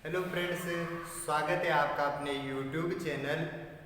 Hello friends, स्वागत है आपका अपने यूट्यूब चैनल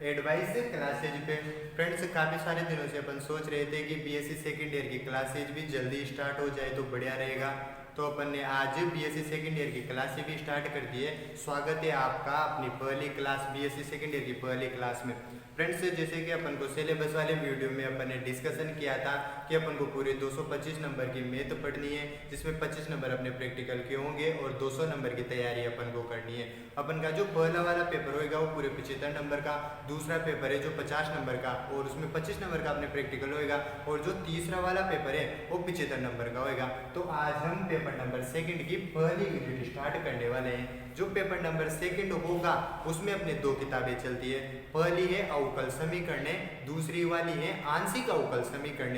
एडवाइस क्लासेज पे। फ्रेंड्स, काफ़ी सारे दिनों से अपन सोच रहे थे कि बीएससी सेकेंड ईयर की क्लासेज भी जल्दी स्टार्ट हो जाए तो बढ़िया रहेगा। तो अपन ने आज बीएससी सेकेंड ईयर की क्लासेज भी स्टार्ट कर दी है। स्वागत है आपका अपनी पहली क्लास बीएससी सेकेंड ईयर की पहली क्लास में। फ्रेंड्स, जैसे कि अपन को सिलेबस वाले वीडियो में अपन ने डिस्कशन किया था कि अपन को पूरे 225 नंबर की मैथ पढ़नी है, जिसमें 25 नंबर अपने प्रैक्टिकल के होंगे और 200 नंबर की तैयारी अपन को करनी है। अपन का जो पहला वाला पेपर होएगा वो पूरे 75 नंबर का, दूसरा पेपर है जो 50 नंबर का और उसमें 25 नंबर का अपने प्रैक्टिकल होएगा, और जो तीसरा वाला पेपर है वो 75 नंबर का होएगा। तो आज हम पेपर नंबर सेकंड की पहली यूनिट स्टार्ट करने वाले हैं। जो पेपर नंबर सेकंड होगा उसमें अपने दो किताबें चलती है। पहली है अवकल समीकरण, दूसरी वाली है आंशिक अवकल समीकरण।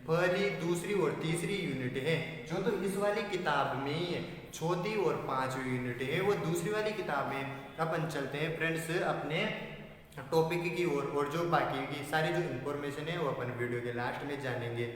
पहली, दूसरी और तीसरी यूनिट है जो तो इस वाली किताब में ही है। चौथी और पांचवी यूनिट है वो दूसरी वाली किताब में। अपन चलते हैं फ्रेंड्स अपने टॉपिक की ओर, और जो बाकी की सारी जो इंफॉर्मेशन है वो अपन वीडियो के लास्ट में जानेंगे।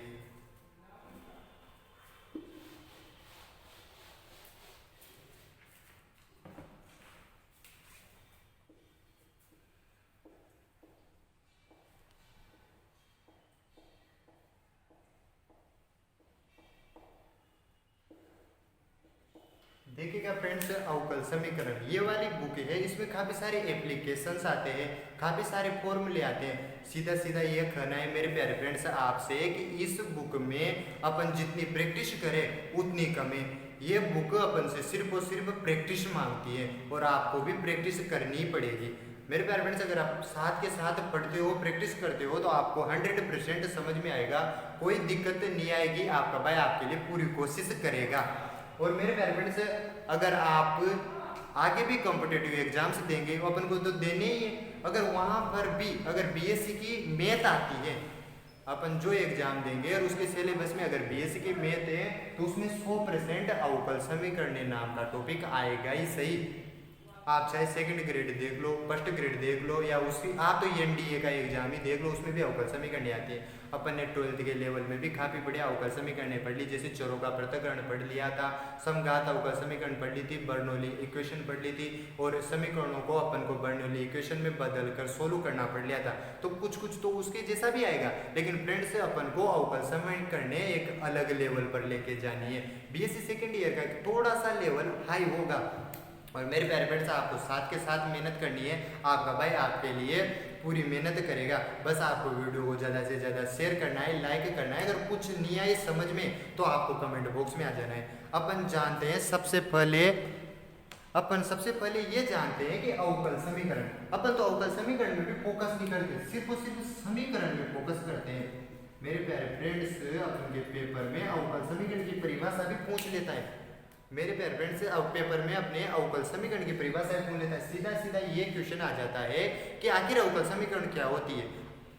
देखिएगा फ्रेंड्स, अवकल समीकरण ये वाली बुक है, इसमें काफ़ी सारे एप्लीकेशंस आते हैं, काफ़ी सारे फॉर्मूले आते हैं। सीधा सीधा ये कहना है मेरे प्यारे फ्रेंड्स आपसे कि इस बुक में अपन जितनी प्रैक्टिस करें उतनी कम है। ये बुक अपन से सिर्फ और सिर्फ प्रैक्टिस मांगती है और आपको भी प्रैक्टिस करनी ही पड़ेगी। मेरे प्यारे फ्रेंड्स, अगर आप साथ के साथ पढ़ते हो, प्रैक्टिस करते हो, तो आपको 100% समझ में आएगा, कोई दिक्कत नहीं आएगी। आपका भाई आपके लिए पूरी कोशिश करेगा। और मेरे प्यारे फ्रेंड्स, अगर आप आगे भी कॉम्पिटेटिव एग्जाम्स देंगे वो अपन को तो देने ही है। अगर वहाँ पर भी अगर बीएससी की मैथ आती है, अपन जो एग्जाम देंगे और उसके सिलेबस में अगर बीएससी की मैथ है तो उसमें 100% अवकल समीकरण नाम का टॉपिक आएगा ही सही। आप चाहे सेकंड ग्रेड देख लो, फर्स्ट ग्रेड देख लो, या उसकी आप तो एनडीए का एग्जाम ही देख लो, उसमें भी अवकल समीकरण आती है। अपन ने 12th के लेवल में भी काफ़ी बढ़िया अवकल समीकरण पढ़ ली, जैसे चरों का पृथक्करण पढ़ लिया था, समघात अवकल समीकरण पढ़ ली थी, बर्नौली इक्वेशन पढ़ ली थी, और समीकरणों को अपन को बर्नौली इक्वेशन में बदल कर सोल्व करना पड़ लिया था। तो कुछ कुछ तो उसके जैसा भी आएगा, लेकिन फ्रेंड्स अपन को अवकल समीकरण एक अलग लेवल पर लेके जानी है। बीएससी सेकेंड ईयर का थोड़ा सा लेवल हाई होगा, और मेरे प्यारे फ्रेंड्स आपको साथ के साथ मेहनत करनी है। आपका भाई आपके लिए पूरी मेहनत करेगा। बस आपको वीडियो को ज़्यादा से ज़्यादा शेयर करना है, लाइक करना है। अगर कुछ नहीं आए समझ में तो आपको कमेंट बॉक्स में आ जाना है। अपन जानते हैं सबसे पहले ये जानते हैं कि अवकल समीकरण, अपन तो अवकल समीकरण में भी फोकस नहीं करते, सिर्फ और सिर्फ समीकरण में फोकस करते हैं। मेरे प्यारे फ्रेंड्स, अपन के पेपर में अवकल समीकरण की परिभाषा भी पूछ लेता है। मेरे प्यारे फ्रेंड्स, अब पेपर में अपने अवकल समीकरण की परिभाषा पूछ लेता है। सीधा सीधा ये क्वेश्चन आ जाता है कि आखिर अवकल समीकरण क्या होती है,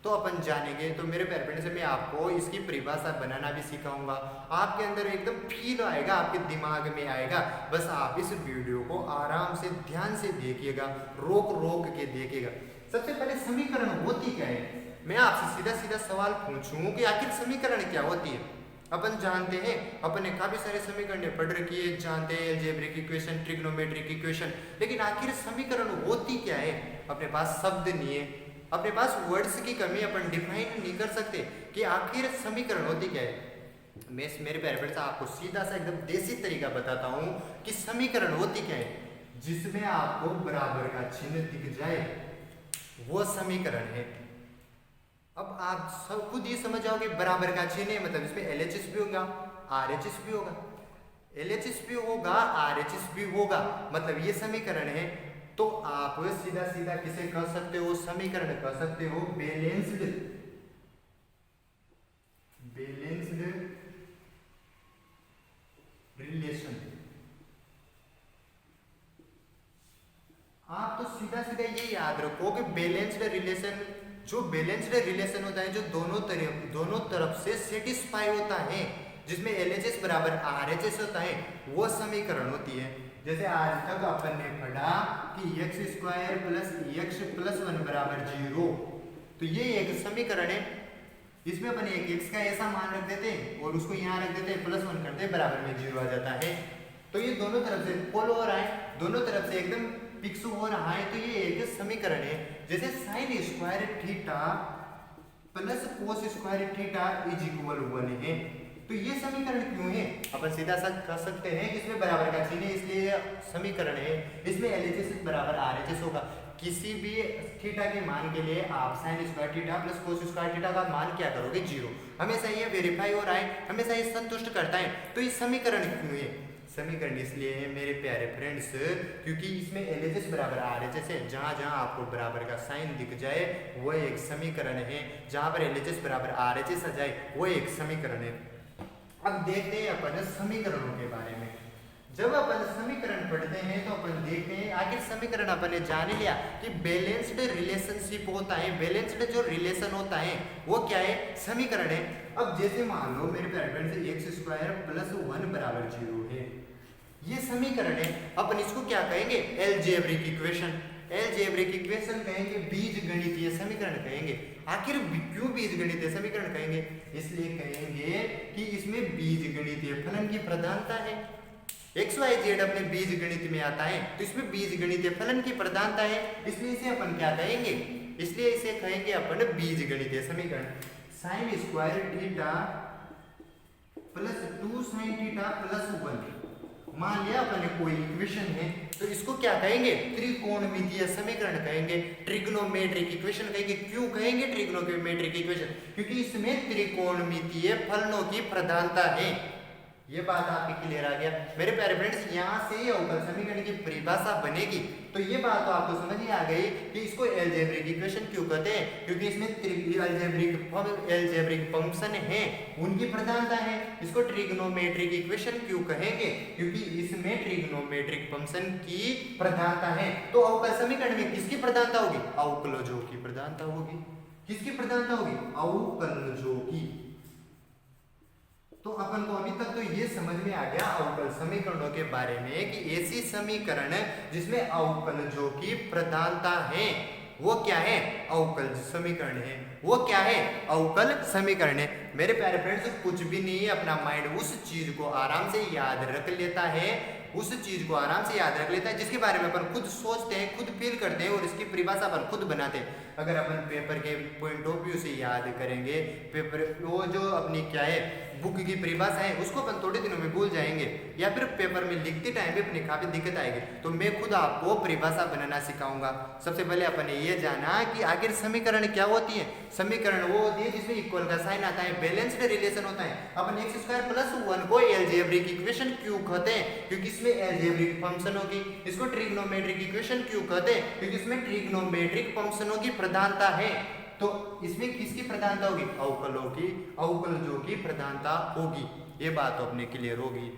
तो अपन जानेंगे। तो मेरे प्यारे फ्रेंड्स, मैं आपको इसकी परिभाषा बनाना भी सिखाऊंगा। आपके अंदर एकदम फील आएगा, आपके दिमाग में आएगा। बस आप इस वीडियो को आराम से ध्यान से देखिएगा, रोक रोक के देखिएगा। सबसे पहले समीकरण होती क्या है, मैं आपसे सीधा सीधा सवाल पूछूं कि आखिर समीकरण क्या होती है। अपन जानते हैं, अपन ने काफी सारे समीकरण पढ़ रखी है, जानते हैं अलजेब्रिक इक्वेशन, ट्रिग्नोमेट्रिक इक्वेशन, लेकिन आखिर समीकरण होती क्या है। अपने पास शब्द नहीं है, अपने पास वर्ड्स की कमी, अपन डिफाइन नहीं कर सकते कि आखिर समीकरण होती क्या है। मैं मेरे प्यारे फ्रेंड्स आपको सीधा सा एकदम देसी तरीका बताता हूँ कि समीकरण होती क्या है। जिसमें आपको बराबर का चिन्ह दिख जाए वो समीकरण है। अब आप सब खुद ये समझ जाओगे, बराबर का चिन्ह है मतलब इसमें एलएचएस भी होगा, आरएचएस भी होगा, एलएचएस भी होगा, आरएचएस भी होगा, मतलब ये समीकरण है। तो आप सीधा सीधा किसे कह सकते हो, समीकरण कह सकते हो बैलेंस्ड रिलेशन। आप तो सीधा सीधा ये याद रखो कि बैलेंस्ड रिलेशन, जो बैलेंस्ड रिलेशन होता है, जो दोनों तरफ से सेटिस्फाई होता है, जिसमें एलएचएस बराबर आरएचएस होता है, वो समीकरण होती है। जैसे आज तक अपन ने पढ़ा कि x² प्लस x प्लस 1 बराबर 0, तो ये एक समीकरण है। इसमें अपन एक x का ऐसा मान रख देते हैं और उसको यहाँ रख देते हैं, +1 करते हैं, बराबर में 0 आ जाता है। तो ये दोनों तरफ से फॉलो हो रहा है, दोनों तरफ से एकदम फिक्स हो रहा है, तो ये एक समीकरण है। जैसे sine square theta plus cos square theta is equal 1 है, तो ये समीकरण क्यों है? अपन सीधा सा कह सकते हैं कि इसमें बराबर का चिन्ह है, इसलिए ये समीकरण है। इसमें LHS बराबर RHS होगा। किसी भी थीटा के मान के लिए आप sine square theta plus cos square theta का मान क्या करोगे? 0। हमेशा ये वेरीफाई हो रहा है, हमेशा ये संतुष्ट करता है। तो ये समीकरण क्यों है? समीकरण इसलिए है मेरे प्यारे फ्रेंड्स, क्योंकि इसमें LHS बराबर RHS है। जहाँ जहाँ आपको बराबर का साइन दिख जाए वो एक समीकरण है, जहाँ पर LHS बराबर RHS आ जाए वो एक समीकरण है। अब देखते हैं अपन समीकरणों के बारे में। जब अपन समीकरण पढ़ते हैं तो अपन देखते हैं आखिर समीकरण अपन ने जान लिया कि बैलेंस्ड रिलेशनशिप होता है, बैलेंस्ड जो रिलेशन होता है वो क्या है? समीकरण है। अब जैसे मान लो मेरे पैराग्राफ से एक्स स्क्वायर प्लस 1 बराबर 0 है, ये समीकरण है। अपन इसको क्या कहेंगे? Algebraic equation. एलजेब्रिक इक्वेशन कहेंगे, बीजगणितीय समीकरण कहेंगे। आखिर क्यों बीजगणितीय समीकरण कहेंगे? इसलिए कहेंगे कि इसमें बीजगणितीय फलन की प्रधानता है। XYZ अपने बीजगणित में आता है, तो इसमें बीजगणितीय फलन की प्रधानता है, इसलिए इसे अपन क्या कहेंगे? इसलिए इसे कहेंगे अपन बीजगणितीय समीकरण। Sine square theta plus 2 sine theta plus 1 मान लिया अपन ने कोई इक्वेशन है, तो इसको क्या कहेंगे? त्रिकोणमितीय समीकरण कहेंगे, ट्रिग्नोमेट्रिक इक्वेशन कहेंगे। क्यों कहेंगे ट्रिग्नोमेट्रिक इक्वेशन? क्योंकि इसमें त्रिकोणमितीय फलनों की प्रधानता है। ये बात आपकी क्लियर आ गया मेरे प्यारे फ्रेंड्स। यहाँ से ही अवकल समीकरण की परिभाषा बनेगी, तो ये बात तो आपको समझ ही आ गई कि इसको एलजेब्रिक इक्वेशन क्यों कहते हैं, क्योंकि इसमें एलजेब्रिक फंक्शन है उनकी प्रधानता है। इसको ट्रिग्नोमेट्रिक इक्वेशन क्यों कहेंगे? क्योंकि इसमें ट्रिग्नोमेट्रिक फंक्शन की प्रधानता है। तो अवकल समीकरण में किसकी प्रधानता होगी? अवकलजों की प्रधानता होगी। किसकी प्रधानता होगी? अवकलजों की। तो अपन को अभी तक तो ये समझ में आ गया अवकल समीकरणों के बारे में कि ऐसी समीकरण जिसमें अवकलजों की प्रधानता है वो क्या है? अवकल समीकरण है। वो क्या है? अवकल समीकरण है। मेरे प्यारे फ्रेंड्स, कुछ भी नहीं, अपना माइंड उस चीज को आराम से याद रख लेता है, उस चीज को आराम से याद रख लेता है जिसके बारे में अपन खुद सोचते हैं, खुद फील करते हैं और इसकी परिभाषा अपन खुद बनाते हैं। अगर अपन पेपर के पॉइंट ऑफ व्यू से याद करेंगे, पेपर वो जो अपनी क्या है बुक की परिभाषा है उसको अपन थोड़े दिनों में भूल जाएंगे, या फिर पेपर में लिखते टाइम भी अपनी काफी दिक्कत आएगी। तो मैं खुद आपको परिभाषा बनाना सिखाऊंगा। सबसे पहले अपन ने ये जाना कि आखिर समीकरण क्या होती है। समीकरण वो होती है जिसमें इक्वल का साइन आता है, बैलेंस्ड रिलेशन होता है। अपन एक्स स्क्वायर प्लस 1 को एलजेब्रिक इक्वेशन क्यों कहते हैं? क्योंकि इसमें एलजेब्रिक फंक्शन होगी। इसको ट्रिग्नोमेट्रिक इक्वेशन क्यों कहते हैं? क्योंकि इसमें ट्रिग्नोमेट्रिक फंक्शनों की प्रधानता है। तो इसमें किसकी प्रधानता होगी? अवकलों की, अवकलजों की प्रधानता होगी। ये बात तो अपने क्लियर होगी।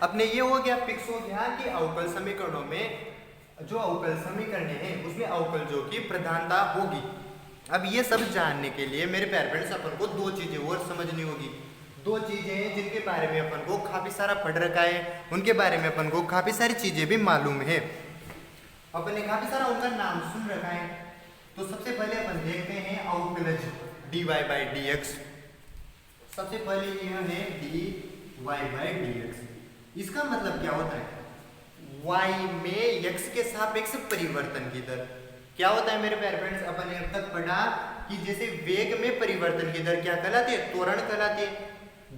अपने ये हो गया, फिक्स हो गया कि अवकल समीकरणों में जो अवकल समीकरण है उसमें अवकलजों की प्रधानता होगी। अब ये सब जानने के लिए मेरे प्यारे फ्रेंड्स अपन को दो चीजें और समझनी होगी। दो चीजें हैं जिनके बारे में अपन को काफी सारा पढ़ रखा है, उनके बारे में अपन को काफी सारी चीजें भी मालूम है, अपन ने काफी सारा उनका नाम सुन रखा है। तो सबसे पहले अपन देखते हैं अवकलज dy/dx। सबसे पहले यह है dy/dx। इसका मतलब क्या होता है? y में x के सापेक्ष परिवर्तन की दर। क्या होता है मेरे प्यारे फ्रेंड्स? अपन ने अब तक पढ़ा कि जैसे वेग में परिवर्तन की दर क्या कहलाती है? त्वरण कहलाती है।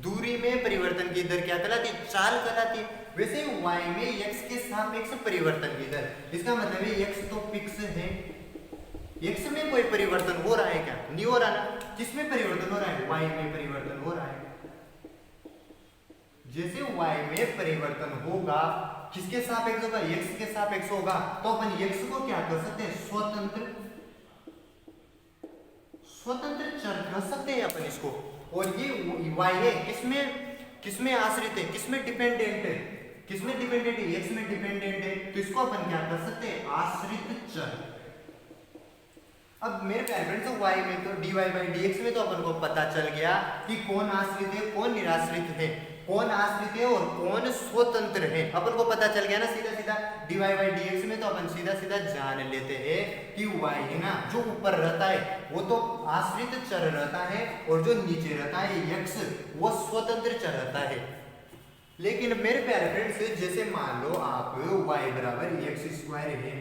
दूरी में परिवर्तन की दर क्या कहलाती है? चाल कहलाती है। वैसे y में x के सापेक्ष परिवर्तन की दर, इसका मतलब है x तो फिक्स है, x में कोई परिवर्तन हो रहा है क्या? नहीं हो रहा ना। किसमें परिवर्तन हो रहा है? y में परिवर्तन हो रहा है। जैसे y में परिवर्तन होगा, किसके सापेक्ष होगा? x के सापेक्ष होगा। तो अपन x को क्या कर सकते हैं? स्वतंत्र चर कह सकते हैं अपन इसको। और ये y है, किसमें आश्रित है? किसमें डिपेंडेंट है? किसमें डिपेंडेंट है? x में डिपेंडेंट है, तो इसको अपन क्या कर सकते हैं? आश्रित चर। अब मेरे प्यारे फ्रेंड्स, y में तो dy/dx में तो अपन को पता चल गया कि कौन आश्रित है कौन निराश्रित है। कौन आश्रित है और कौन स्वतंत्र है। अपन को पता चल गया ना सीधा सीधा dy बाई dx में, तो अपन सीधा सीधा जान लेते हैं कि y है ना जो ऊपर रहता है वो तो आश्रित चर रहता है, और जो नीचे रहता है x वो स्वतंत्र चर रहता है। लेकिन मेरे प्यारे फ्रेंड्स, जैसे मान लो आप y बराबर एक्स स्क्वायर है,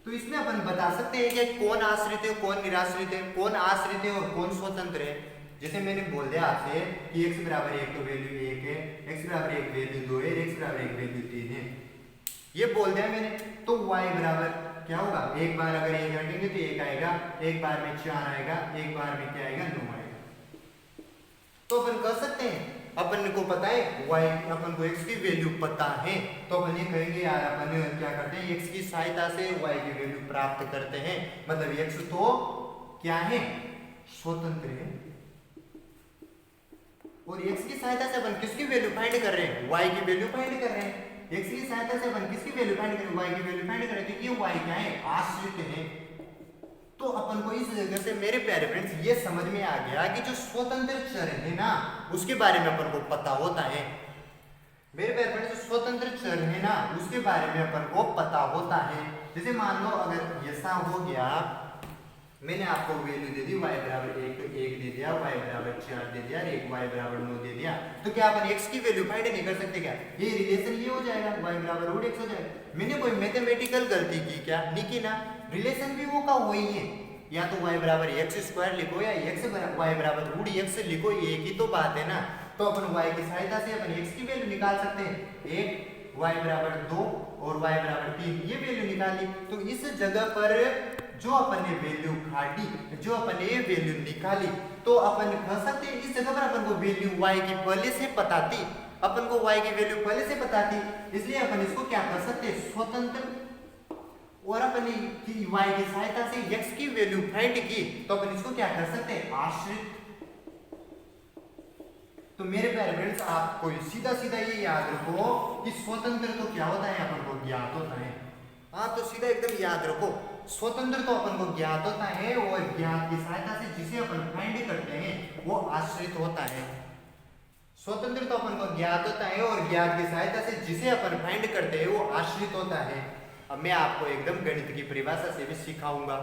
तो इसमें अपन बता सकते हैं कि कौन आश्रित है कौन निराश्रित है, कौन आश्रित है और कौन स्वतंत्र है। जैसे मैंने बोल दिया आपसे कि x बराबर 1 तो वैल्यू 1 है, x बराबर 1 वैल्यू 2 है, x बराबर 1 वैल्यू 3 है, ये बोल दिया मैंने। तो y बराबर क्या होगा, एक बार अगर 1 रखेंगे तो 1 आएगा, एक बार में 4 आएगा, एक बार में क्या आएगा 9 आएगा। तो अपन कर सकते हैं, अपन को पता है y, अपन को x की वैल्यू पता है, तो अपन ये कहेंगे यार अपन क्या करते हैं x की सहायता से y की वैल्यू प्राप्त करते हैं। मतलब x तो क्या है, स्वतंत्र है, और x की सहायता से अपन किसकी वैल्यू फाइंड कर रहे हैं, y की वैल्यू फाइंड कर रहे हैं। x की सहायता से अपन किसकी वैल्यू फाइंड कर रहे हैं, y की वैल्यू फाइंड कर रहे हैं, क्योंकि y क्या है, आश्रित है। तो अपन को इस जगह से मेरे प्यारे फ्रेंड्स ये समझ में आ गया कि जो स्वतंत्र चर है ना उसके बारे में अपन को पता होता है। मेरे प्यारे फ्रेंड्स, स्वतंत्र चर है ना उसके बारे में अपन को पता होता है। जैसे मान लो अगर ऐसा हो गया, मैंने आपको वैल्यू दे दी y बराबर 1 तो 1 दे दिया, y बराबर 4 दे दिया, एक y बराबर 9 दे दिया, तो क्या अपन x की वैल्यू फाइंड नहीं कर सकते क्या, ये रिलेशन ये हो जाएगा, y बराबर रूट x हो जाएगा। मैंने कोई मैथमेटिकल गलती की क्या, नहीं की ना, रिलेशन भी वो का वही है, या तो y बराबर एक्स स्क्वायर लिखो या y बराबर रूट x लिखो, एक ही तो बात है ना। तो अपन y की सहायता से अपन x की वैल्यू निकाल सकते हैं, 1 y बराबर 2 और y बराबर 3, ये वैल्यू निकाली। तो इस जगह पर जो अपन ने वैल्यू घाटी, जो अपन ने वैल्यू निकाली, तो अपन कह सकते हैं इस जगह पर अपन को वैल्यू y की पहले से पता थी, अपन को y की वैल्यू पहले से पता थी, इसलिए अपन इसको क्या कर सकते हैं, स्वतंत्र, और अपन y की सहायता से x की वैल्यू फाइंड की, तो अपन इसको क्या कर सकते हैं, आश्रित। तो मेरे प्यारे फ्रेंड्स, आपको सीधा सीधा ये याद रखो कि स्वतंत्र तो क्या होता है, अपन को ज्ञात होता है। हाँ, तो सीधा एकदम याद रखो, स्वतंत्र तो अपन को ज्ञात होता है, और ज्ञात की सहायता से जिसे अपन फाइंड करते हैं वो आश्रित होता है। स्वतंत्र तो अपन को ज्ञात होता है, और ज्ञात की सहायता से जिसे अपन फाइंड करते हैं वो आश्रित होता है। अब मैं आपको एकदम गणित की परिभाषा से भी सिखाऊंगा।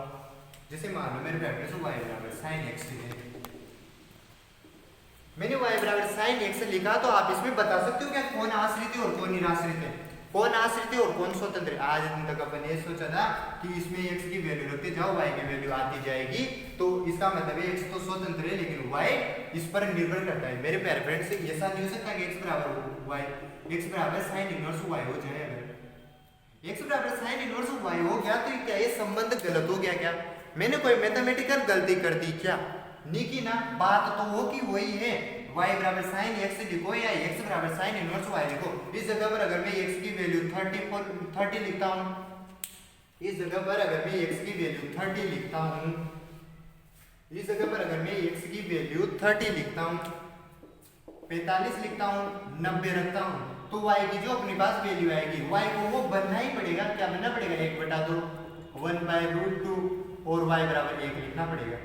जैसे मान लो मेरे प्यारे फ्रेंड्स, y बराबर sin x है, मैंने y बराबर sin x लिखा, तो आप इसमें बता सकते हो क्या कौन आश्रित है और कौन निराश्रित है, कौन आश्रित है और कौन स्वतंत्र है। आज दिन तक अपन ये सोचा था कि इसमें x की वैल्यू रखते जाओ, y की वैल्यू आती जाएगी, तो इसका मतलब है x तो स्वतंत्र है लेकिन y इस पर निर्भर करता है। मेरे प्यारे फ्रेंड्स, ऐसा नहीं हो सकता कि x बराबर sin इनवर्स y हो जाए। अगर x बराबर sin इनवर्स y हो गया तो क्या ये संबंध गलत हो गया क्या, मैंने कोई मैथमेटिकल गलती कर दी क्या, नहीं की ना, बात तो वो की वही है, y बराबर sin x लिखो या x बराबर sin इनवर्स y लिखो। इस जगह पर अगर मैं x की वैल्यू 30 लिखता हूँ, इस जगह पर अगर मैं x की वैल्यू 30 लिखता हूँ, इस जगह पर अगर मैं x की वैल्यू 30 लिखता हूँ, 45 लिखता हूँ, 90 रखता हूँ, तो y की जो अपने पास वैल्यू आएगी y को वो बनना ही पड़ेगा, क्या बनना पड़ेगा, 1/2 1/√2 और y बराबर 1 लिखना पड़ेगा।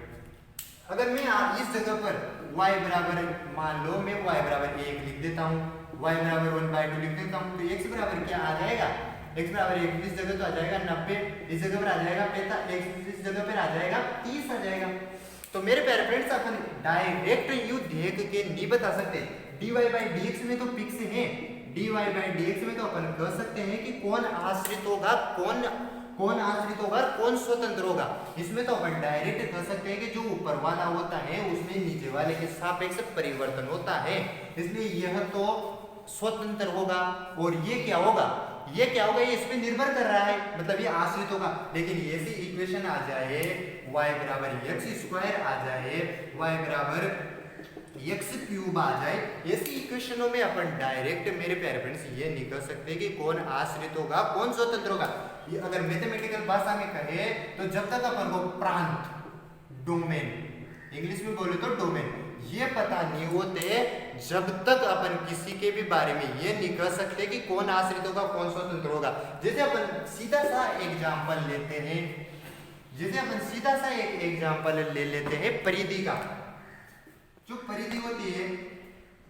अगर मैं इस जगह पर y बराबर, मान लो मैं y बराबर 1 लिख देता हूँ, y बराबर 1/2 लिख देता हूँ, तो x बराबर क्या आ जाएगा, x बराबर 1 इस जगह तो आ जाएगा 90, इस जगह पर आ जाएगा 45, इस जगह पर आ जाएगा 30 आ जाएगा। तो मेरे प्यारे फ्रेंड्स, अपन डायरेक्ट यू देख के नहीं बता सकते, dy बाई dx में तो फिक्स है, dy बाई dx में तो अपन कह सकते हैं कि कौन आश्रित होगा, कौन आश्रित होगा, कौन स्वतंत्र होगा। इसमें तो अपन डायरेक्ट कह सकते हैं कि जो ऊपर वाला होता है उसमें नीचे वाले के सापेक्ष परिवर्तन होता है, इसलिए यह तो स्वतंत्र होगा, और ये क्या होगा, ये इस पे निर्भर कर रहा है, मतलब ये आश्रित होगा। लेकिन ऐसी इक्वेशन आ जाए y बराबर एक्स स्क्वायर आ जाए, y बराबर एक्स क्यूब आ जाए, ऐसी इक्वेशनों में अपन डायरेक्ट मेरे प्यारे फ्रेंड्स ये नहीं कर सकते कि कौन आश्रित होगा कौन स्वतंत्र होगा। ये अगर मैथमेटिकल भाषा में कहे तो जब तक अपन को प्रांत, डोमेन, इंग्लिश में बोले तो डोमेन, ये पता नहीं होते, जब तक अपन किसी के भी बारे में ये नहीं कह सकते कि कौन आश्रित होगा कौन स्वतंत्र होगा। जैसे अपन सीधा सा एग्जाम्पल लेते हैं, जैसे अपन सीधा सा एक एग्जाम्पल ले लेते हैं परिधि का। जो परिधि होती है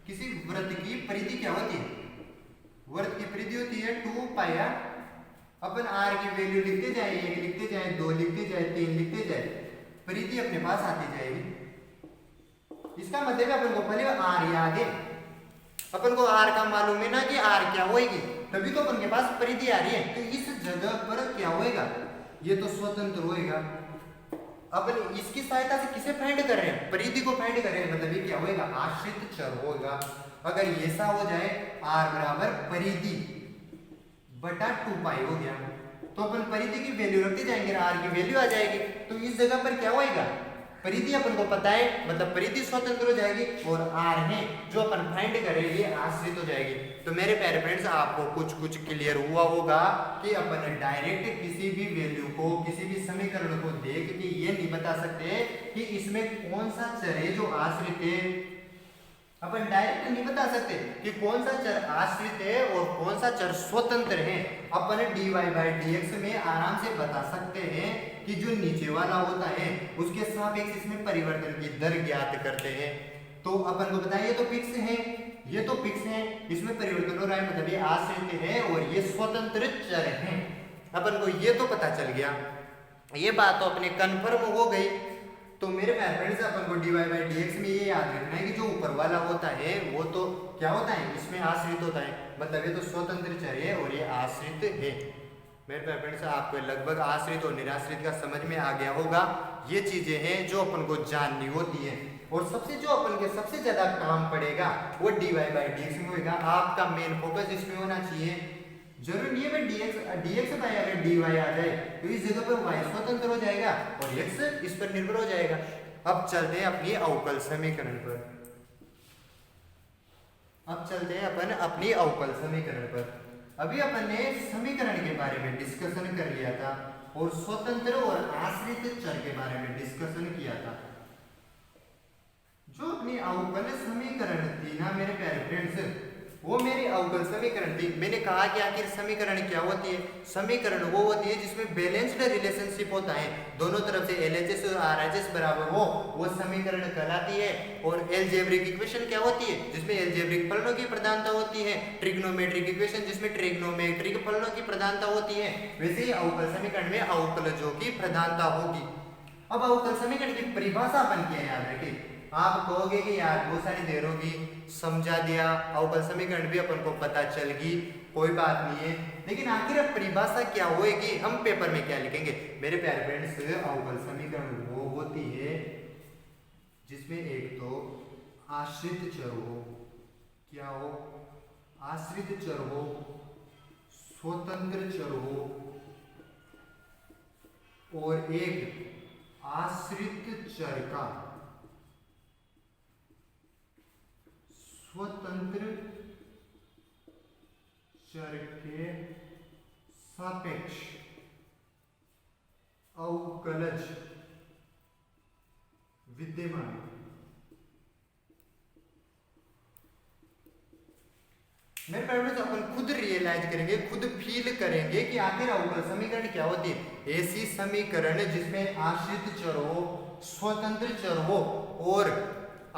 किसी वृत्त की परिधि क्या होती है? वृत्त की परिधि होती है 2 पाई r। अपन r की वैल्यू लिखते जाए, 1 लिखते जाए, 2 लिखते जाए, 3 लिखते जाए, परिधि अपने पास आती जाएगी। इसका मतलब है अपन को पहले r याद है, अपन को r का मालूम है ना कि r क्या होएगी, तभी तो अपन के पास परिधि आ रही है। तो इस जगह पर क्या होएगा? ये तो स्वतंत्र होएगा। अपन इसकी सहायता से किसे फाइंड कर रहे हैं? परिधि को फाइंड कर रहे हैं, मतलब ये क्या होएगा? आश्रित चर होगा। अगर ऐसा हो जाए r बराबर परिधि बटा 2 पाई हो गया, तो अपन परिधि की वैल्यू रखते जाएंगे, r की वैल्यू आ जाएगी। तो इस जगह पर क्या होएगा? परिधि अपन को पता है, मतलब परिधि स्वतंत्र हो जाएगी और r है जो अपन फाइंड करेंगे ये आश्रित हो जाएगी। तो मेरे प्यारे फ्रेंड्स, आपको कुछ क्लियर हुआ होगा कि अपन डायरेक्ट किसी भी वैल्यू को, किसी भी समीकरण को देख के ये नहीं बता सकते कि इसमें कौन सा चर है जो आश्रित है। अपन डायरेक्ट नहीं बता सकते कि कौन सा चर आश्रित है और कौन सा चर स्वतंत्र है। अपन dy बाई dx में आराम से बता सकते हैं कि जो नीचे वाला होता है उसके सापेक्ष इसमें परिवर्तन की दर ज्ञात करते हैं। तो अपन को बताइए, ये तो फिक्स है, ये तो फिक्स है, इसमें परिवर्तन हो रहा है, मतलब ये आश्रित है और ये स्वतंत्र चर है। अपन को ये तो पता चल गया, ये बात तो अपने कन्फर्म हो गई। तो मेरे फ्रेंड्स, अपन को dy बाई dx में ये याद रखना है कि जो ऊपर वाला होता है वो तो क्या होता है? इसमें आश्रित होता है, मतलब ये तो स्वतंत्र चर है और ये आश्रित है। मेरे फ्रेंड्स, आपको लगभग आश्रित और निराश्रित का समझ में आ गया होगा। ये चीजें हैं जो अपन को जाननी होती है और सबसे जो अपन के सबसे ज्यादा काम पड़ेगा वो dy बाई dx में होगा। आपका मेन फोकस इसमें होना चाहिए। जरूर नहीं है dx बाई अगर dy आ जाए तो इस जगह पर y स्वतंत्र हो जाएगा और x इस पर निर्भर हो जाएगा। अब चलते हैं अपनी अवकल समीकरण पर। अब चलते हैं अपन अपनी अवकल समीकरण पर। अभी अपन ने समीकरण के बारे में डिस्कशन कर लिया था और स्वतंत्र और आश्रित चर के बारे में डिस्कशन किया था। जो अपनी अवकल समीकरण थी ना मेरे प्यारे फ्रेंड्स, वो मेरी अवकल समीकरण थी। मैंने कहा कि आखिर समीकरण क्या होती है? समीकरण वो होती है जिसमें बैलेंस्ड रिलेशनशिप होता है, दोनों तरफ से LHS और RHS बराबर हो, वो समीकरण कहलाती है। और एलजेब्रिक इक्वेशन क्या होती है? जिसमें एलजेब्रिक फलनों की प्रधानता होती है। ट्रिग्नोमेट्रिक इक्वेशन जिसमें ट्रिग्नोमेट्रिक फलनों की प्रधानता होती है। वैसे ही अवकल समीकरण में अवकलजों की प्रधानता होगी। अब अवकल समीकरण की परिभाषा अपन क्या याद रखें? आप कहोगे कि यार बहुत सारी देर होगी, समझा दिया, अवकल समीकरण भी अपन को पता चल गई, कोई बात नहीं है, लेकिन आखिर परिभाषा क्या होएगी, हम पेपर में क्या लिखेंगे? मेरे प्यारे फ्रेंड्स, अवकल समीकरण वो होती है जिसमें एक तो आश्रित चर हो, क्या हो? आश्रित चर हो, स्वतंत्र चर हो और एक आश्रित चर का स्वतंत्र चर के सापेक्ष अवकलज विद्यमान। मेरे फ्रेंड्स, अपन खुद रियलाइज करेंगे, खुद फील करेंगे कि आखिर अवकल समीकरण क्या होती है। ऐसी समीकरण जिसमें आश्रित चर हो, स्वतंत्र चर हो और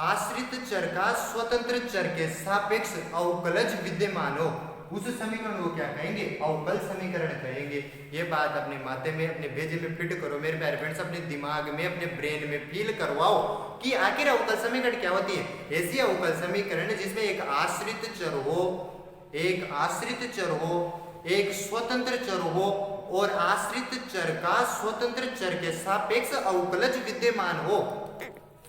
आश्रित चर का स्वतंत्र चर के सापेक्ष अवकलज विद्यमान हो, उस समीकरण को क्या कहेंगे? अवकल समीकरण कहेंगे। ये बात अपने माथे में, अपने भेजे में फिट करो मेरे प्यारे फ्रेंड्स, अपने दिमाग में, अपने ब्रेन में फील करवाओ कि आखिर अवकल समीकरण क्या होती है। ऐसी अवकल समीकरण जिसमें एक आश्रित चर हो, एक आश्रित चर हो, एक स्वतंत्र चर हो और आश्रित चर का स्वतंत्र चर के सापेक्ष अवकलज विद्यमान हो।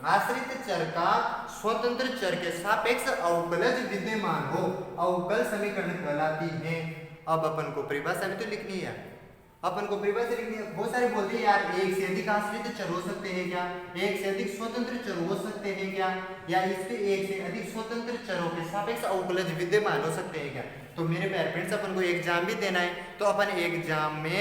आश्रित चर का स्वतंत्र चर के सापेक्ष अवकलज विद्यमान हो, अवकल समीकरण कहलाती है। अब अपन को परिभाषा भी तो लिखनी है, अपन को परिभाषा लिखनी है। बहुत सारे बोलते हैं यार एक से अधिक आश्रित चर हो सकते हैं क्या, एक से अधिक स्वतंत्र चर हो सकते हैं क्या, या इसके एक से अधिक स्वतंत्र चरों के सापेक्ष अवकलज विद्यमान हो सकते हैं क्या। तो मेरे प्यारे फ्रेंड्स, अपन को एग्जाम भी देना है, तो अपन एग्जाम में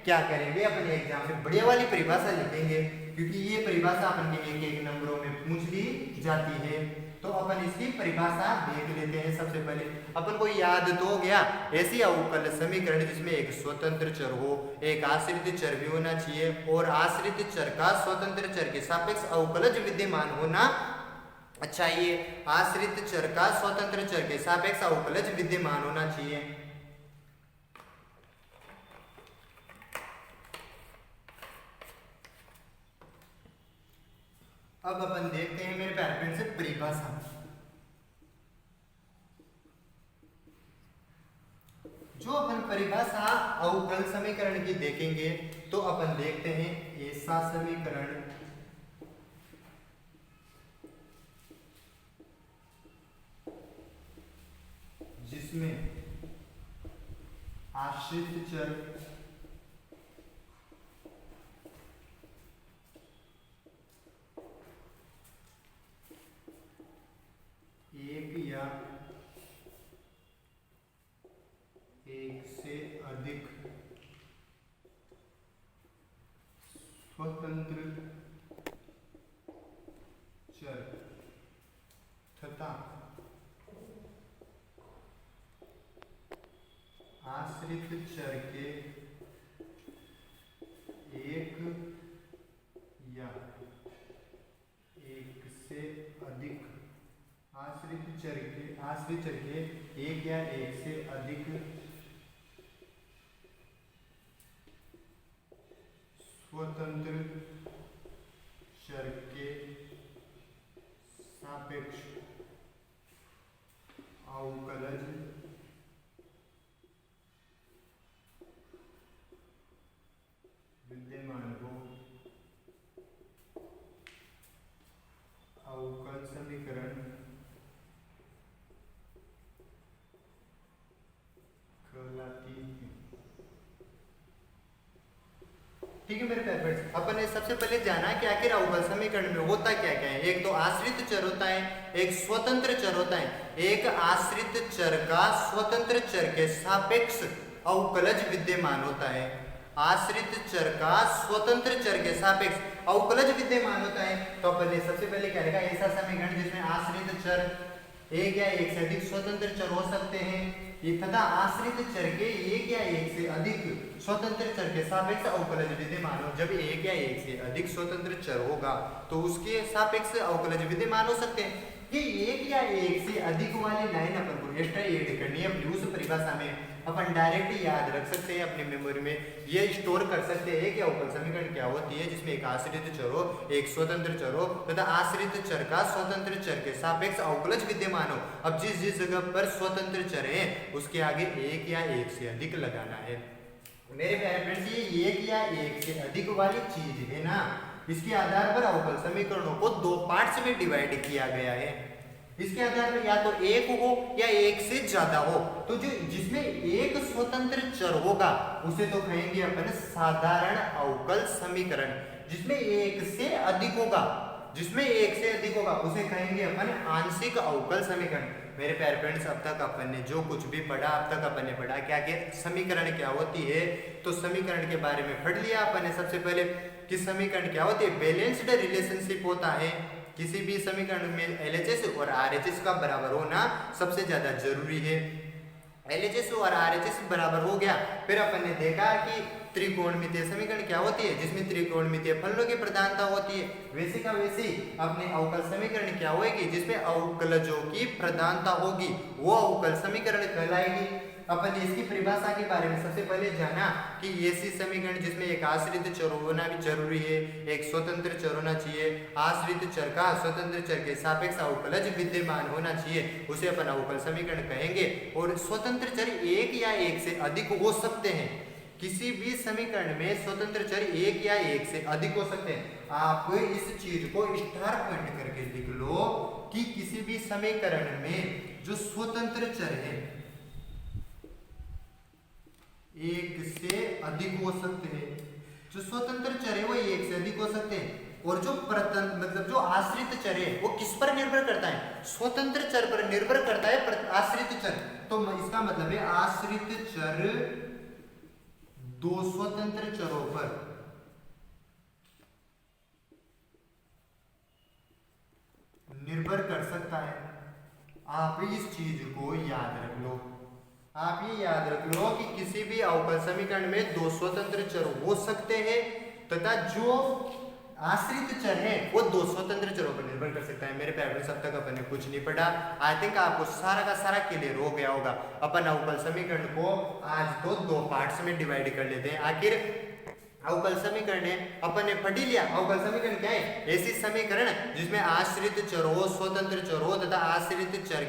क्या करेंगे? अपन एग्जाम में बढ़िया वाली परिभाषा लिखेंगे, क्योंकि ये परिभाषा अपन के एक नंबरों में पूछ ली जाती है। तो अपन इसकी परिभाषा देख लेते हैं। सबसे पहले अपन को याद तो हो गया, ऐसी अवकल समीकरण जिसमें एक स्वतंत्र चर हो, एक आश्रित चर भी होना चाहिए और आश्रित चर का स्वतंत्र चर के सापेक्ष अवकलज विद्यमान होना अच्छा, ये आश्रित चर का स्वतंत्र चर के सापेक्ष अवकलज विद्यमान होना चाहिए। अब अपन देखते हैं मेरे प्यारे फ्रेंड से परिभाषा। जो अपन परिभाषा अवकल समीकरण की देखेंगे तो अपन देखते हैं ऐसा समीकरण जिसमें आश्रित चर एक या एक से अधिक स्वतंत्र चर तथा आश्रित चर के एक या एक से अधिक आश्रित चर के एक या एक से अधिक स्वतंत्र चर के सापेक्ष अवकलज विद्यमान को अवकल समीकरण कहलाती है। ठीक है मेरे प्यारे फ्रेंड्स, अपन ने सबसे पहले जाना कि आखिर अवकल समीकरण में होता क्या क्या है। एक तो आश्रित चर होता है, एक स्वतंत्र चर होता है। एक आश्रित चर का स्वतंत्र चर के सापेक्ष अवकलज विद्यमान होता है। आश्रित चर का स्वतंत्र चर के सापेक्ष अवकलज विद्यमान होता है। तो अपन ने सबसे पहले क्या लिखा, ऐसा समीकरण जिसमें आश्रित चर एक या एक से अधिक स्वतंत्र चर हो सकते हैं तथा आश्रित चर के एक या एक से अधिक स्वतंत्र चर के सापेक्ष अवकलज विद्यमान हो। जब एक या एक से अधिक स्वतंत्र चर होगा तो उसके सापेक्ष अवकलज विद्यमान हो सकते हैं। ये एक या एक से अधिक वाली लाइन अपन को एक्स्ट्रा ऐड करनी है अपनी उस परिभाषा में। अपन डायरेक्ट याद रख सकते हैं अपनी मेमोरी में, ये स्टोर कर सकते हैं कि अवकल समीकरण क्या होती है जिसमें एक आश्रित चर हो, एक स्वतंत्र चर हो तथा आश्रित चर का स्वतंत्र चर के सापेक्ष अवकलज विद्यमान हो। अब जिस जिस जगह पर स्वतंत्र चर है उसके आगे एक या एक से अधिक लगाना है। मेरे प्यारे फ्रेंड्स, ये एक या एक से अधिक वाली चीज है ना, इसके आधार पर अवकल समीकरणों को दो पार्ट्स में डिवाइड किया गया है। इसके आधार पर या तो एक हो या एक से ज्यादा हो। तो जो जिसमें एक स्वतंत्र चर होगा उसे तो कहेंगे अपन साधारण अवकल समीकरण। जिसमें एक से अधिक होगा उसे कहेंगे अपन आंशिक अवकल समीकरण। मेरे प्यारे फ्रेंड्स, अब तक अपन ने जो कुछ भी पढ़ा, क्या कि समीकरण क्या होती है। तो समीकरण के बारे में पढ़ लिया अपन ने सबसे पहले कि समीकरण क्या होती है। बैलेंस्ड रिलेशनशिप होता है। किसी भी समीकरण में LHS और RHS का बराबर होना सबसे ज्यादा जरूरी है। LHS और RHS बराबर हो गया, फिर अपन ने देखा कि त्रिकोणमितीय समीकरण क्या होती है, जिसमें त्रिकोणमितीय फलनों की प्रधानता होती है। वैसे का वैसे अपने अवकल समीकरण क्या होगी, जिसमें अवकलजों की प्रधानता होगी, वो अवकल समीकरण कहलाएगी। अपन ने इसकी परिभाषा के बारे में सबसे पहले जाना कि ऐसी समीकरण जिसमें एक आश्रित चर होना भी जरूरी है, एक स्वतंत्र चर होना चाहिए, आश्रित चर का स्वतंत्र चर के सापेक्ष अवकलज विद्यमान होना चाहिए, उसे अपन अवकल समीकरण कहेंगे। और स्वतंत्र चर एक या एक से अधिक हो सकते हैं। किसी भी समीकरण में स्वतंत्र चर एक या एक से अधिक हो सकते हैं। आप इस चीज को स्टार पॉइंट करके लिख लो कि किसी भी समीकरण में जो स्वतंत्र चर है एक से अधिक हो सकते हैं। जो स्वतंत्र चर है वो एक से अधिक हो सकते हैं। और जो जो आश्रित चर है वो किस पर निर्भर करता है, स्वतंत्र चर पर निर्भर करता है आश्रित चर। तो इसका मतलब है आश्रित चर दो स्वतंत्र चरों पर निर्भर कर सकता है। आप इस चीज को याद रख लो। आप ये याद रख लो कि किसी भी अवकल समीकरण में दो स्वतंत्र चर हो सकते हैं तथा जो आश्रित चर है वो दो स्वतंत्र चरों पर निर्भर कर सकता है। मेरे प्यारे फ्रेंड्स, अब तक अपन ने कुछ नहीं पढ़ा। आई थिंक आपको सारा का सारा क्लियर हो गया होगा। अपन अवकल समीकरण को आज तो दो पार्ट्स में डिवाइड कर लेते हैं। आखिर अवकल समीकरण है अपन ने पढ़ ही लिया। अवकल समीकरण क्या है? ऐसी समीकरण जिसमें आश्रित चर हो, स्वतंत्र चर हो तथा आश्रित चर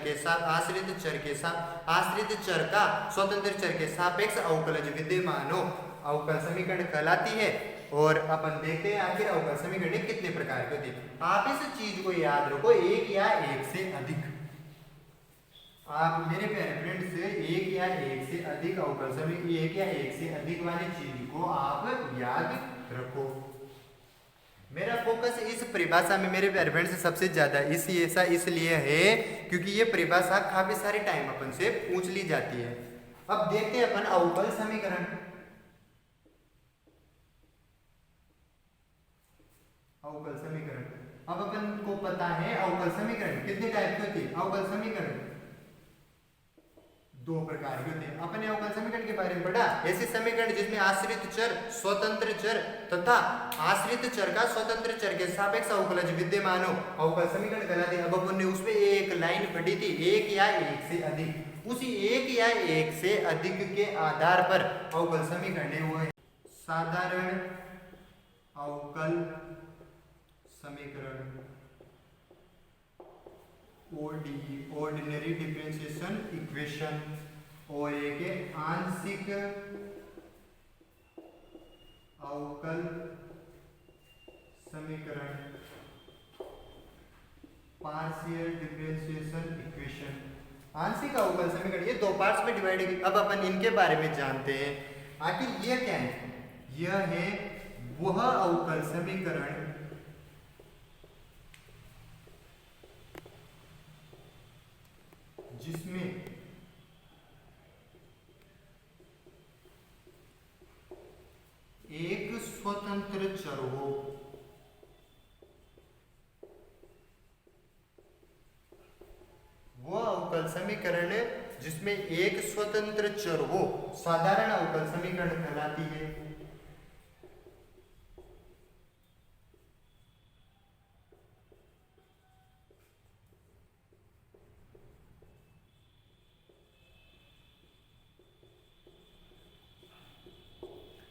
का स्वतंत्र चर के सापेक्ष अवकलज विद्यमान हो, अवकल समीकरण कहलाती है। और अपन देखते हैं आखिर अवकल समीकरण कितने प्रकार के होते हैं। आप इस चीज को याद रखो, एक या एक से अधिक, आप मेरे प्यारे फ्रेंड्स एक या एक से अधिक अवकल समीकरण, एक या एक से अधिक वाली चीज को आप याद रखो। मेरा फोकस इस परिभाषा में मेरे प्यारे फ्रेंड्स सबसे ज्यादा इसलिए है क्योंकि ये परिभाषा काफी सारे टाइम अपन से पूछ ली जाती है। अब देखते हैं अपन अवकल समीकरण। अवकल समीकरण, अब अपन को पता है अवकल समीकरण कितने टाइप के होते हैं। अवकल समीकरण दो प्रकार के होते हैं। अपन ने अवकल समीकरण के बारे में पढ़ा, ऐसे समीकरण जिसमें आश्रित चर, स्वतंत्र चर तथा आश्रित चर का स्वतंत्र चर के सापेक्ष अवकलज विद्यमान हो, अवकल समीकरण कहलाते हैं। अब अपन ने उसमें एक लाइन पढ़ी थी, एक या एक से अधिक। उसी एक या एक से अधिक के आधार पर अवकल समीकरण है वो है साधारण अवकल समीकरण, ODE ऑर्डिनरी डिफरेंशिएशन इक्वेशन, और एक है आंशिक अवकल समीकरण, पार्शियल डिफरेंशिएशन इक्वेशन। आंशिक अवकल समीकरण ये दो पार्ट्स में डिवाइड है। अब अपन इनके बारे में जानते हैं। आखिर ये क्या है? यह है वह अवकल समीकरण जिसमें एक स्वतंत्र चर हो, वो अवकल समीकरण जिसमें एक स्वतंत्र चर हो साधारण अवकल समीकरण कहलाती है।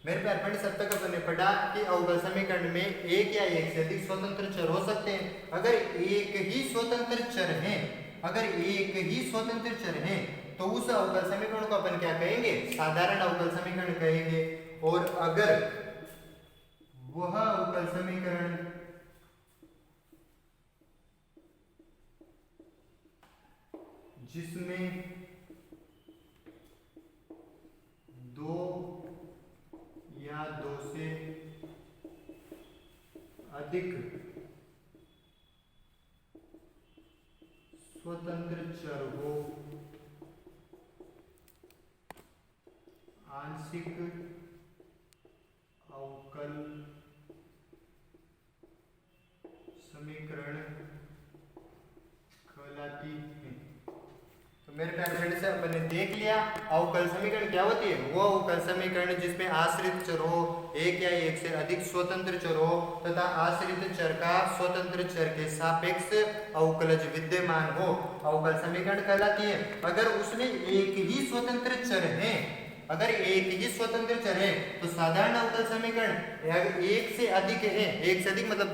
मेरे प्यारे फ्रेंड्स, अब तक अपन ने पढ़ा कि अवकल समीकरण में एक या एक से अधिक स्वतंत्र चर हो सकते हैं। अगर एक ही स्वतंत्र चर है, अगर एक ही स्वतंत्र चर है तो उस अवकल समीकरण को अपन क्या कहेंगे? साधारण अवकल समीकरण कहेंगे। और अगर वह अवकल समीकरण जिसमें दो या दो से अधिक स्वतंत्र चर हो, आंशिक अवकल समीकरण कहलाती है। तो मेरे प्यारे फ्रेंड्स, अपन ने देख लिया अवकल समीकरण क्या होती है। वो अवकल समीकरण जिसमें आश्रित चर हो, एक या एक से अधिक स्वतंत्र चर हो तथा आश्रित चर का स्वतंत्र चर के सापेक्ष अवकलज विद्यमान हो, अवकल समीकरण कहलाती है। अगर उसमें एक ही स्वतंत्र चर है, अगर एक ही स्वतंत्र चर है तो साधारण अवकल समीकरण। अगर एक से अधिक है, एक से अधिक मतलब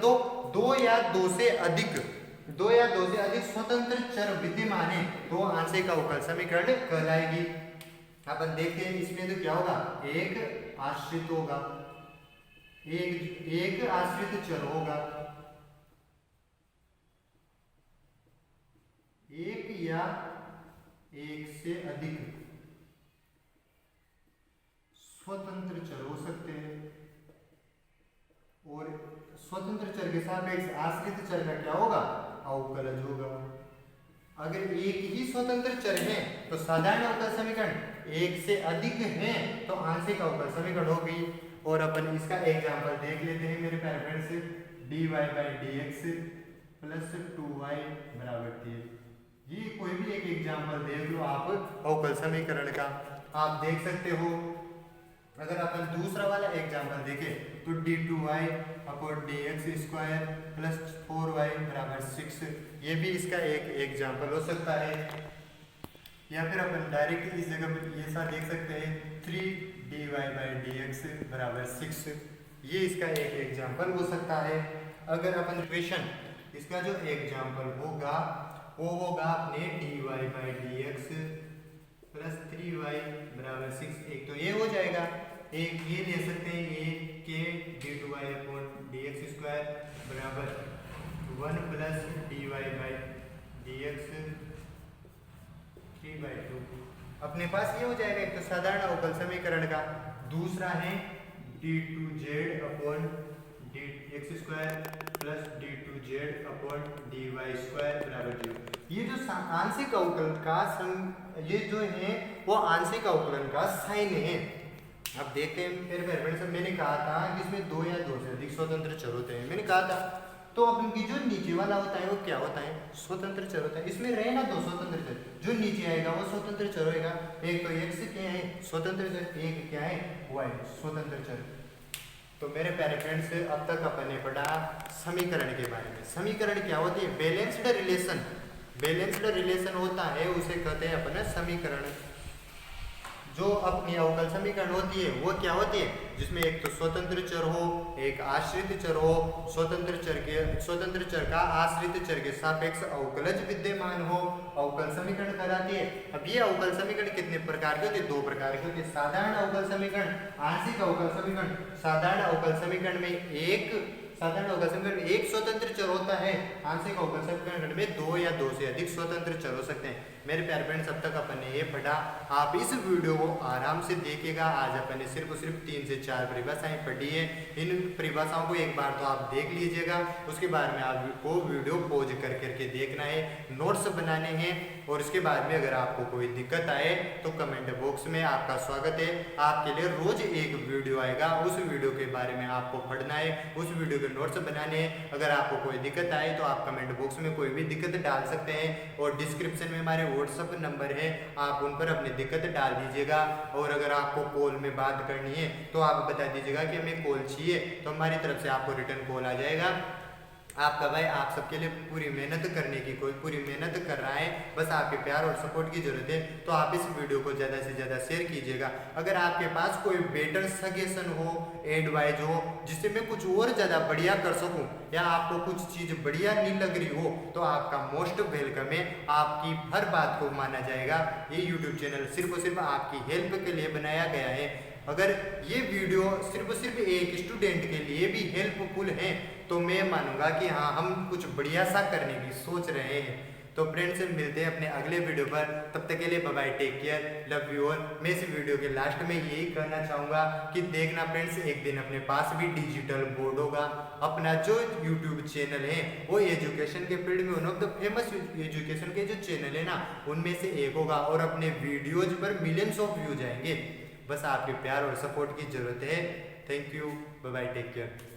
दो या दो से अधिक स्वतंत्र चर विद्यमान है तो आंशिक अवकल समीकरण कहलाएगी। अपन देखते हैं इसमें तो क्या होगा, एक आश्रित होगा, एक आश्रित चर होगा, एक या एक से अधिक स्वतंत्र चर हो सकते हैं। और स्वतंत्र चर के सापेक्ष आश्रित चर का क्या होगा? अवकलज होगा। अगर एक ही स्वतंत्र चर है तो साधारण अवकल समीकरण, एक से अधिक है तो आंशिक अवकल समीकरण होगी। और अपन इसका एग्जांपल देख लेते हैं मेरे प्यारे फ्रेंड्स, dy/dx प्लस 2y बराबर 3। ये कोई भी एक एग्जांपल देख लो आप अवकल समीकरण का। आप देख सकते हो अगर अपन दूसरा वाला एग्जाम्पल देखें तो d2y upon dx² plus 4y बराबर 6, ये भी इसका एक एग्जाम्पल हो सकता है। या फिर अपन डायरेक्ट इस जगह पर ये साथ देख सकते हैं 3dy/dx बराबर 6, ये इसका एक एग्जाम्पल हो सकता है। अगर अपन इक्वेशन इसका जो एग्जाम्पल होगा वो होगा अपने dy/dx प्लस 3y बराबर 6, एक तो ये हो जाएगा, एक ये ले सकते हैं ये के d2y अपॉन dx² बराबर 1 प्लस dy/dx 3/2, अपने पास ये हो जाएगा एक तो साधारण अवकल समीकरण का। दूसरा है d2z upon dx² plus d2z upon dy² बराबर 0। ये जो आंशिक अवकलन का ये जो है वो आंशिक अवकलन का साइन है। अब देखते हैं मेरे भाई सब, मैंने कहा था कि इसमें 2 या 2 से अधिक स्वतंत्र चर होते हैं, मैंने कहा था। तो अपन की जो नीचे वाला होता है वो क्या होता है, स्वतंत्र चर होता है। इसमें रहे ना 2 स्वतंत्र चर, जो नीचे आएगा वो स्वतंत्र चर होएगा। एक तो x क्या है स्वतंत्र चर, एक क्या है y स्वतंत्र चर। तो मेरे प्यारे फ्रेंड्स अब तक अपन ने पढ़ा समीकरण के बारे में। समीकरण क्या होती है, बैलेंस्ड रिलेशन। बैलेंस्ड रिलेशन होता है उसे कहते हैं अपन समीकरण। जो अपनी अवकल समीकरण होती है वो क्या होती है, जिसमें एक तो स्वतंत्र चर हो, एक आश्रित चर हो, स्वतंत्र चर का आश्रित चर के सापेक्ष अवकलज विद्यमान हो, अवकल समीकरण कहलाती है। अब ये अवकल समीकरण कितने प्रकार के होते हैं, 2 प्रकार के होते हैं, साधारण अवकल समीकरण, आंशिक अवकल समीकरण। साधारण अवकल समीकरण में एक स्वतंत्र चर होता है, आंशिक अवकल समीकरण में 2 या 2 से अधिक स्वतंत्र चर हो सकते हैं। मेरे प्यारे फ्रेंड्स अब तक अपन ने ये पढ़ा, आप इस वीडियो को आराम से देखिएगा। आज अपन ने सिर्फ 3 से 4 परिभाषाएं पढ़ी है। इन परिभाषाओं को एक बार तो आप देख लीजिएगा, उसके बाद में आपको वीडियो पॉज कर करके देखना है, नोट्स बनाने हैं। और इसके बाद में अगर आपको कोई दिक्कत आए तो कमेंट बॉक्स में आपका स्वागत है। आपके लिए रोज एक वीडियो आएगा, उस वीडियो के बारे में आपको पढ़ना है, उस वीडियो के नोट्स बनाने हैं। अगर आपको कोई दिक्कत आए तो आप कमेंट बॉक्स में कोई भी दिक्कत डाल सकते हैं, और डिस्क्रिप्शन में हमारे व्हाट्सएप नंबर है, आप उन पर अपनी दिक्कत डाल दीजिएगा। और अगर आपको कॉल में बात करनी है तो आप बता दीजिएगा कि हमें कॉल चाहिए, तो हमारी तरफ से आपको रिटर्न कॉल आ जाएगा। आपका भाई आप सबके लिए पूरी मेहनत करने की पूरी मेहनत कर रहा है, बस आपके प्यार और सपोर्ट की जरूरत है। तो आप इस वीडियो को ज़्यादा से ज़्यादा शेयर कीजिएगा। अगर आपके पास कोई बेटर सजेशन हो, एडवाइज हो, जिससे मैं कुछ और ज़्यादा बढ़िया कर सकूं, या आपको कुछ चीज़ बढ़िया नहीं लग रही हो, तो आपका मोस्ट वेलकम है। आपकी हर बात को माना जाएगा। ये यूट्यूब चैनल सिर्फ और सिर्फ आपकी हेल्प के लिए बनाया गया है। अगर ये वीडियो सिर्फ एक स्टूडेंट के लिए भी हेल्पफुल है तो मैं मानूंगा कि हाँ हम कुछ बढ़िया सा करने की सोच रहे हैं। तो फ्रेंड्स मिलते हैं अपने अगले वीडियो पर, तब तक के लिए bye bye, take care, love you all. मैं इस वीडियो के लास्ट में यही कहना चाहूँगा कि देखना फ्रेंड्स, एक दिन अपने पास भी डिजिटल बोर्ड होगा। अपना जो यूट्यूब चैनल है वो एजुकेशन के फील्ड में one of the famous education के जो चैनल है ना उनमें से एक होगा, और अपने वीडियोज पर मिलियंस ऑफ व्यूज आएंगे। बस आपके प्यार और सपोर्ट की जरूरत है। Thank you, bye bye, take care.